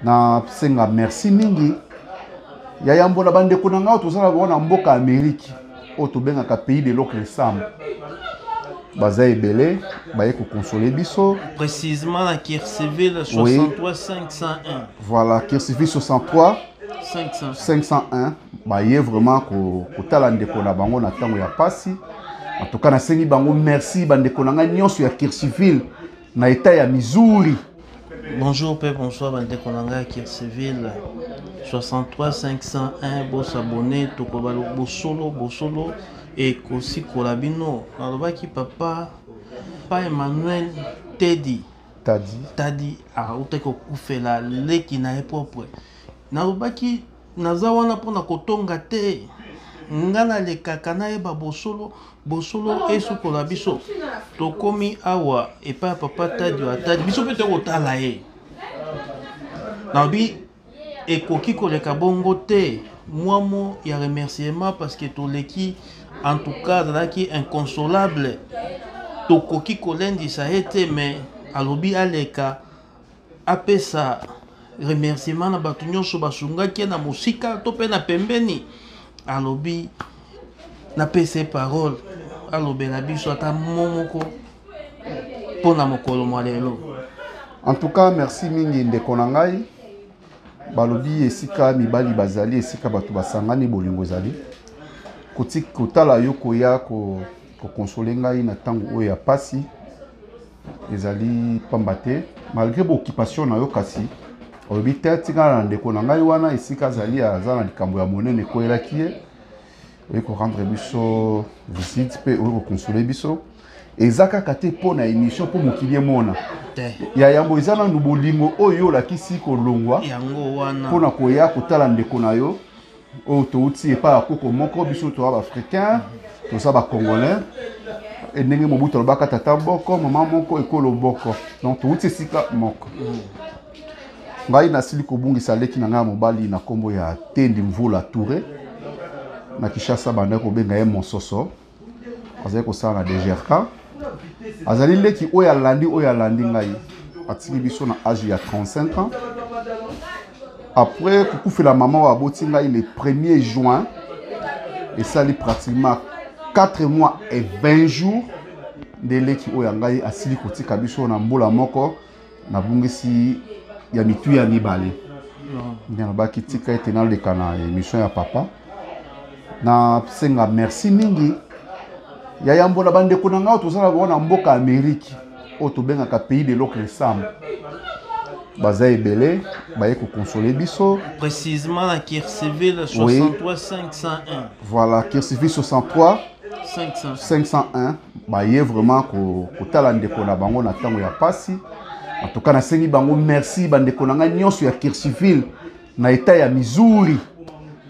Na senga merci mingi. Ya yambo na bande konanga tozala na mboka Amérique. Oto benga ka pays de l'autre ensemble. Baza ebele, baye ko consoler biso. Précisément la Kirceville 63 501. Voilà, Kirceville 63 501. 501. Baye vraiment ko tala ndeko na bango na tango ya pasi. En tout cas na sengi bango merci bande konanga nyonso ya Kirceville na état ya Missouri. Bonjour père, bonsoir bande konanga Kirceville 63 501. Beau s'abonner, tokobalo bosolo et kosi kolabino. Nalobaki papa Emmanuel Teddy a uteko kufela leki na epopre. Nalobaki naza wana pona kotonga te. Ngana le kakana eba bosolo esukola biso. Tokomi awa epa papa Tadi biso pete kotala ye. Nabi ekoki koleka bongo te. Moi ya remerciement parce que toleki en tout cas zalaki inconsolable. Tokoki kolendisa ete mais alobi aleka apesa remerciement na batu nyonso basungaki na musika to pe na pembeni. Alobi na pese parole alobela biso ata momoko pona mokolo mwalelo. En tout cas merci mingi ndeko na ngai. Balobi esika mibali bazali esika batu basangani bolingo zali. Kotala yo koya ko consoler ngai na tango oya pasi. Ezali pambate malgré occupation na yo kasi. Obi tika na ndeko na ngai wana esika zali azana likambo ya monene ko elaki e ko rendre biso visite pe o consoler biso. Ezaka kate pona émission pour mokilie mona. Ya yambo ezana nubolingo oyo la kisi ko longwa. Yango wana. Pona koya kotala ndeko na yo. O to uti epa akoko moko biso to ba africain, to sa ba congolais. Et ndenge mobutu lobaka tata boko, mama moko ekolo boko. Donc to uti sika moko. Ngai na sili kobungisa leki na nga mobali na kombo ya Tendi Mvula Touré. Na Kishasa banda ko benga ye Monsoso. Azali ko sala na DGRK. Azali leki oya landi ngai. Atiki biso na âge ya 35 ans. Après coucou la maman wa boti ngai le 1er juin. Et ça li pratiquement 4 mois et 20 jours de leki oya ngai asili kotika biso na mbola moko na bungisi ya mitu ya mibale. Ndena baki tika ete na leka na émission ya papa. Na senga merci mingi. Ya yambo na bande konanga tozala na mboka Amérique. Oto benga ka pays de l'autre ensemble. Baza ebele, baye ko consoler biso. Précisément la Kirceville 63 501. Voilà, Kirceville 63 501. 501. Baye vraiment ko tala ndeko na bango na tango ya pasi. En tout cas, na sengi bango merci bande konanga nyonso ya Kirceville na état ya Missouri.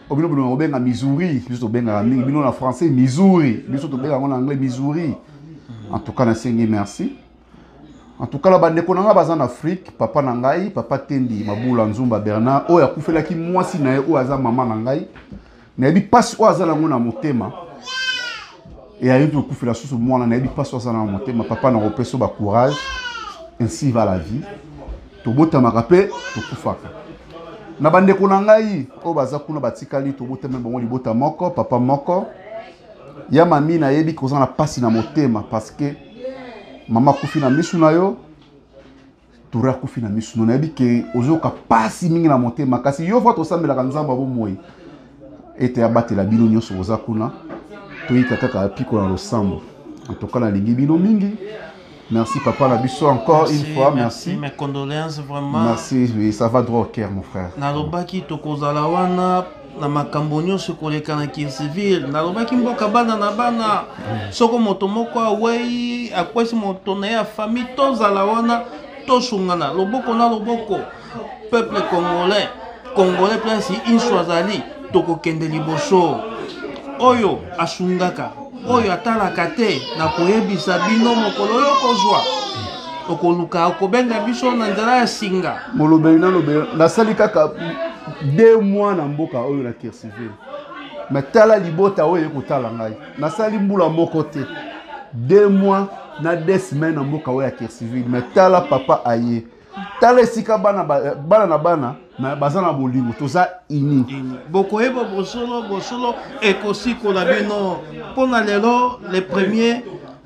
Obino bino benga Missouri, biso benga mingi bino na français Missouri, biso to benga en anglais Missouri. En tout cas, na sengi merci. En tout cas, la bande konanga baza en Afrique, papa na ngai, papa Tendi Mabula Nzumba Bernard, oya kufelaki mwasi na ye o aza mama na ngai. Na yebi passe o aza lango na motema. Et ayo to kufela susu mwana na yebi passe o aza na motema, papa na ropeso ba courage. Ainsi va la vie. Tobota makape, tokufaka. Na bande konangai, o baza kuna batikali tobota même bongo libota moko, papa moko. Ya mami na yebi kozana pasi na motema parce que mama kufi na misu na yo, tura kufi na misu na yebi ke ozoka pasi mingi na motema kasi yo fa tosambela nzamba bo moyi. Ete abate la bino nyoso oza kuna. Toyika kaka piko na losambo. En tout cas na lingi bino mingi. Merci papa Nabiso encore une fois, merci. Mes condoléances vraiment. Merci, oui, ça va droit au cœur mon frère. Nalobaki tokozala wana na makambo nyonso koleka na Kirceville. Nalobaki mboka bana na bana. Soko moto moko awei akwesi moto na ya famille tozala wana tosungana loboko na loboko. Peuple congolais place une soazali tokokende liboso. Oyo asungaka. Oyo atalaka te na koyebisa bino mokolo yo kozwa okoluka okobenga biso na nzela ya singa molobeli nasali kaka 2 mois na mboka oyo na Kirceville mais tala libota oyo ekotala ngai nasali mbula moko te 2 mois na 2 semaines na mboka oyo ya Kirceville mais tala papa aye tala esika bana na bana mais baza na bolingo toza ini bokoyeba bosolo ekosikola bino mpona lelo le premier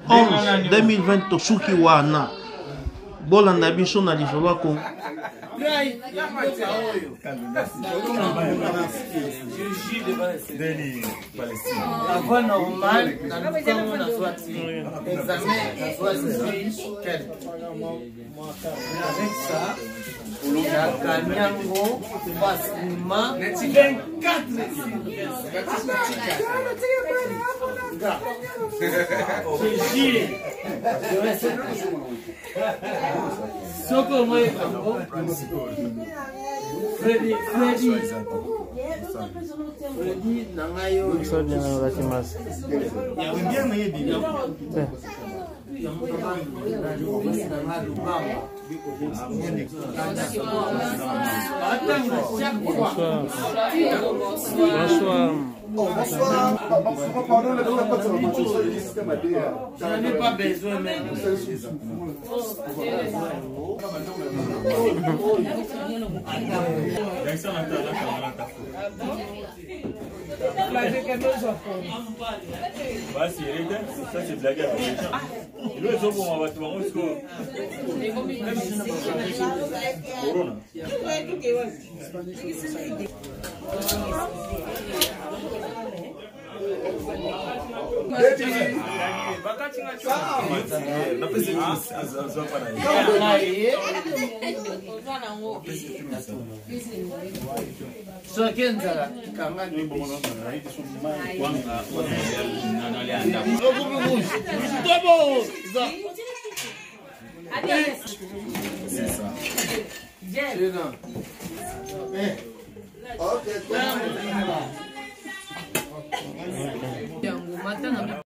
11 2020 tosuki wana bolanda biso na lisolo ya Congo. Avant normal, dans le temps on a soit examen, avec ça, il y a Kanyango, Basuma, 24 Freddy Nangayo. Pardon, je n'en ai pas besoin même. Yango matana